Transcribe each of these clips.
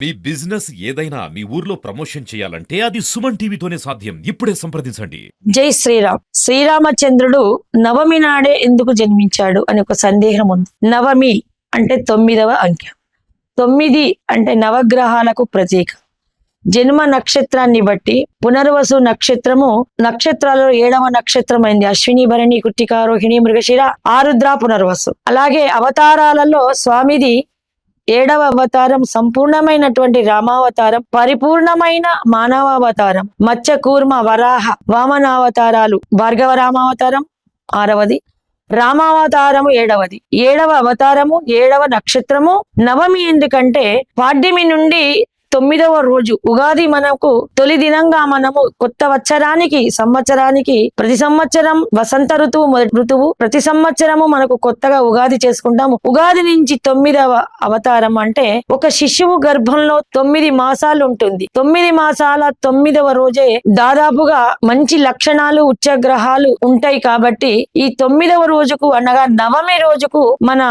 మీ business ఏదైనా మీ ఊర్లో promotion చేయాలంటే అది సుమన్ టీవీతోనే సాధ్యం. ఇప్పుడే సంప్రదించండి. జై శ్రీరామ్. శ్రీరామచంద్రుడు నవమి నాడే ఎందుకు జన్మించాడు అని ఒక సందేహం ఉంది. నవమి అంటే 9వ అంకె. 9 అంటే నవగ్రహాలకు ప్రతీక. జన్మ నక్షత్రాన్ని బట్టి పునర్వసు నక్షత్రము నక్షత్రాలలో 7వ నక్షత్రం అయింది. అశ్విని, భరణి, కృత్తిక, రోహిణి, మృగశిర, ఆరుద్ర, పునర్వసు. అలాగే అవతారాలలో స్వామిది 7వ అవతారం సంపూర్ణమైనటువంటి రామావతారం, పరిపూర్ణమైన మానవావతారం, మత్స్య, కూర్మ, వరాహ, వామనావతారాలు. భార్గవ రామావతారం 6వది, రామావతారము 7వది. 7వ అవతారము, 7వ నక్షత్రము నవమి. ఎందుకంటే పాడ్యమి నుండి 9వ రోజు ఉగాది మనకు తొలి దినంగా మనము కొత్త సంవత్సరానికి ప్రతి సంవత్సరం వసంత ఋతువు మొదటి ఋతువు, ప్రతి సంవత్సరము మనకు కొత్తగా ఉగాది చేసుకుంటాము. ఉగాది నుంచి 9వ అవతారం అంటే ఒక శిశువు గర్భంలో 9 మాసాలు ఉంటుంది. 9 మాసాల 9వ రోజే దాదాపుగా మంచి లక్షణాలు ఉచ్చగ్రహాలు ఉంటాయి. కాబట్టి ఈ 9వ రోజుకు అనగా నవమి రోజుకు మన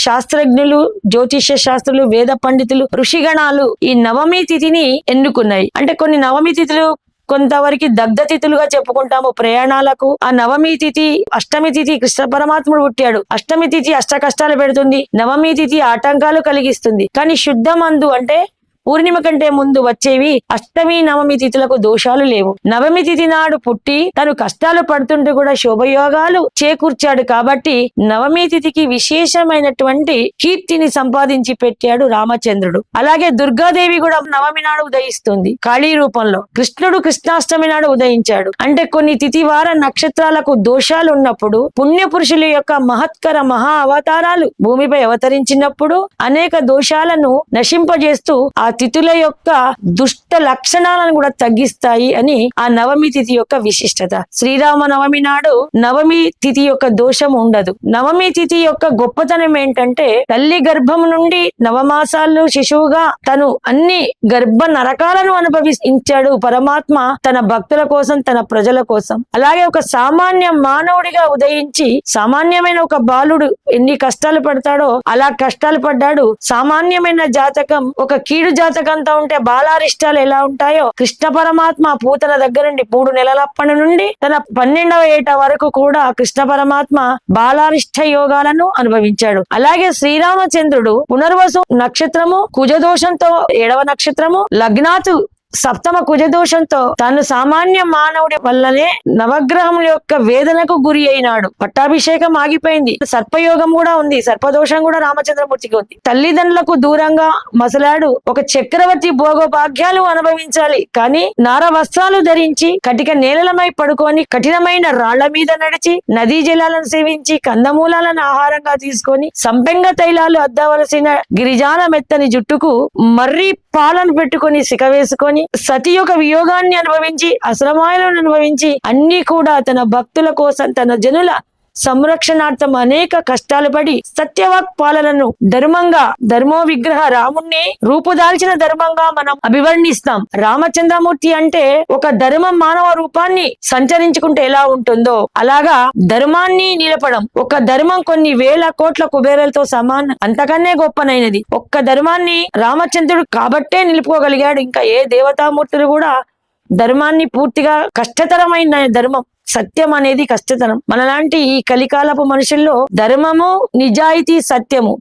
శాస్త్రజ్ఞులు, జ్యోతిష్య శాస్త్రులు, వేద పండితులు, ఋషిగణాలు ఈ నవమి తిథిని ఎన్నుకున్నాయి. అంటే కొన్ని నవమి తిథులు కొంతవరకు దగ్ధ తిథులుగా చెప్పుకుంటాము ప్రయాణాలకు. ఆ నవమి తిథి, అష్టమి తిథి కృష్ణ పరమాత్ముడు పుట్టాడు. అష్టమి తిథి అష్ట కష్టాలు పెడుతుంది, నవమి తిథి ఆటంకాలు కలిగిస్తుంది. కానీ శుద్ధ మందు అంటే పూర్ణిమ కంటే ముందు వచ్చేవి అష్టమి నవమి తిథులకు దోషాలు లేవు. నవమి తిథి నాడు పుట్టి తను కష్టాలు పడుతుంటే కూడా శోభయోగాలు చేకూర్చాడు. కాబట్టి నవమి తిథికి విశేషమైనటువంటి కీర్తిని సంపాదించి పెట్టాడు రామచంద్రుడు. అలాగే దుర్గాదేవి కూడా నవమి నాడు ఉదయిస్తుంది కాళీ రూపంలో. కృష్ణుడు కృష్ణాష్టమి నాడు ఉదయించాడు. అంటే కొన్ని తిథివార నక్షత్రాలకు దోషాలు ఉన్నప్పుడు పుణ్య పురుషుల యొక్క మహత్కర మహా అవతారాలు భూమిపై అవతరించినప్పుడు అనేక దోషాలను నశింపజేస్తూ ఆ తిథుల యొక్క దుష్ట లక్షణాలను కూడా తగ్గిస్తాయి అని ఆ నవమి తిథి యొక్క విశిష్టత. శ్రీరామ నవమి నాడు నవమి తిథి యొక్క దోషం ఉండదు. నవమి తిథి యొక్క గొప్పతనం ఏంటంటే తల్లి గర్భం నుండి నవమాసాలు శిశువుగా తను అన్ని గర్భ నరకాలను అనుభవించాడు పరమాత్మ తన భక్తుల కోసం, తన ప్రజల కోసం. అలాగే ఒక సామాన్య మానవుడిగా ఉదయించి సామాన్యమైన ఒక బాలుడు ఎన్ని కష్టాలు పడతాడో అలా కష్టాలు పడ్డాడు. సామాన్యమైన జాతకం ఒక కీడు జాతకంతో ఉంటే బాలారిష్టాలు ఎలా ఉంటాయో కృష్ణ పరమాత్మ పూతన దగ్గర నుండి 3 నెలలప్పటి నుండి తన 12వ ఏట వరకు కూడా కృష్ణ పరమాత్మ బాలారిష్ట యోగాలను అనుభవించాడు. అలాగే శ్రీరామచంద్రుడు పునర్వసు నక్షత్రము కుజదోషంతో 7వ నక్షత్రము లగ్నాతు సప్తమ కుజదోషంతో తాను సామాన్య మానవుడి వల్లనే నవగ్రహముల యొక్క వేదనకు గురి అయినాడు. పట్టాభిషేకం ఆగిపోయింది. సర్పయోగం కూడా ఉంది, సర్పదోషం కూడా రామచంద్రమూర్తికి ఉంది. తల్లిదండ్రులకు దూరంగా మసలాడు. ఒక చక్రవర్తి భోగభాగ్యాలు అనుభవించాలి, కానీ నార వస్త్రాలు ధరించి కటిక నేలలమై పడుకొని కఠినమైన రాళ్ల మీద నడిచి నదీ జలాలను సేవించి కందమూలాలను ఆహారంగా తీసుకొని సంపెంగ తైలాలు అద్దవలసిన గిరిజాన మెత్తని జుట్టుకు మర్రి పాలను పెట్టుకొని సిక వేసుకొని సతి యొక్క వియోగాన్ని అనుభవించి అశ్రమాలను అనుభవించి అన్ని కూడా తన భక్తుల కోసం, తన జనుల సంరక్షణార్థం అనేక కష్టాలు పడి సత్యవాక్ పాలనను ధర్మంగా, ధర్మో విగ్రహ రాముణ్ణి రూపుదాల్చిన ధర్మంగా మనం అభివర్ణిస్తాం. రామచంద్రమూర్తి అంటే ఒక ధర్మం మానవ రూపాన్ని సంచరించుకుంటే ఎలా ఉంటుందో అలాగా ధర్మాన్ని నిలపడం. ఒక ధర్మం కొన్ని వేల కోట్ల కుబేరాలతో సమానం, అంతకన్నే గొప్పనైనది. ఒక్క ధర్మాన్ని రామచంద్రుడు కాబట్టే నిలుపుకోగలిగాడు. ఇంకా ఏ దేవతామూర్తులు కూడా ధర్మాన్ని పూర్తిగా కష్టతరమైన ధర్మం, సత్యం అనేది కష్టతరం. మనలాంటి ఈ కలికాలపు మనుషుల్లో ధర్మము, నిజాయితీ, సత్యము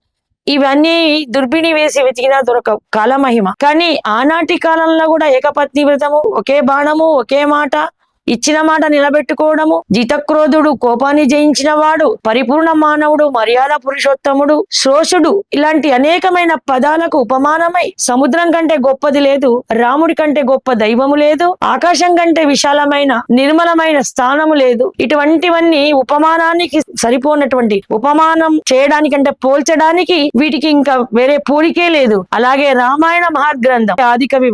ఇవన్నీ దుర్బిణి వేసి వెతికినా దొరకవు, కాలమహిమ. కానీ ఆనాటి కాలంలో కూడా ఏకపత్ని వ్రతము, ఒకే బాణము, ఒకే మాట, ఇచ్చిన మాట నిలబెట్టుకోవడము, జితక్రోధుడు, కోపాన్ని జయించిన వాడు, పరిపూర్ణ మానవుడు, మర్యాద పురుషోత్తముడు, శ్రోషుడు, ఇలాంటి అనేకమైన పదాలకు ఉపమానమై సముద్రం కంటే గొప్పది లేదు, రాముడి కంటే గొప్ప దైవము లేదు, ఆకాశం కంటే విశాలమైన నిర్మలమైన స్థానము లేదు. ఇటువంటివన్నీ ఉపమానానికి సరిపోనటువంటి, ఉపమానం చేయడానికంటే పోల్చడానికి వీటికి ఇంకా వేరే పోలికే లేదు. అలాగే రామాయణ మహాగ్రంథం ఆదికవి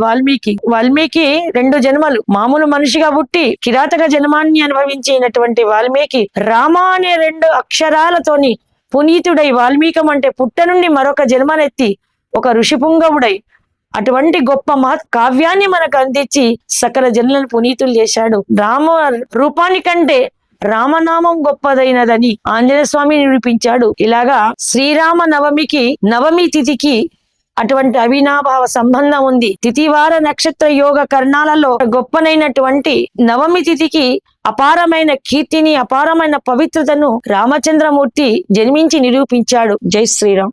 వాల్మీకి 2 జన్మలు మామూలు మనిషిగా పుట్టి కిరాతక జన్మాన్ని అనుభవించినటువంటి వాల్మీకి రామ అనే 2 అక్షరాలతోని పునీతుడై, వాల్మీకం అంటే పుట్ట నుండి మరొక జన్మనెత్తి ఒక ఋషిపుంగవుడై అటువంటి గొప్ప మహత్ కావ్యాన్ని మనకు అందించి సకల జనులను పునీతులు చేశాడు. రామ రూపాని కంటే రామనామం గొప్పదైనదని ఆంజనేయ స్వామి నిరూపించాడు. ఇలాగా శ్రీరామ నవమికి, నవమి తిథికి అటువంటి అవినాభావ సంబంధం ఉంది. తిథివార నక్షత్ర యోగ కర్ణాలలో గొప్పనైనటువంటి నవమి తిథికి అపారమైన కీర్తిని, అపారమైన పవిత్రతను రామచంద్రమూర్తి జన్మించి నిరూపించాడు. జై శ్రీరామ్.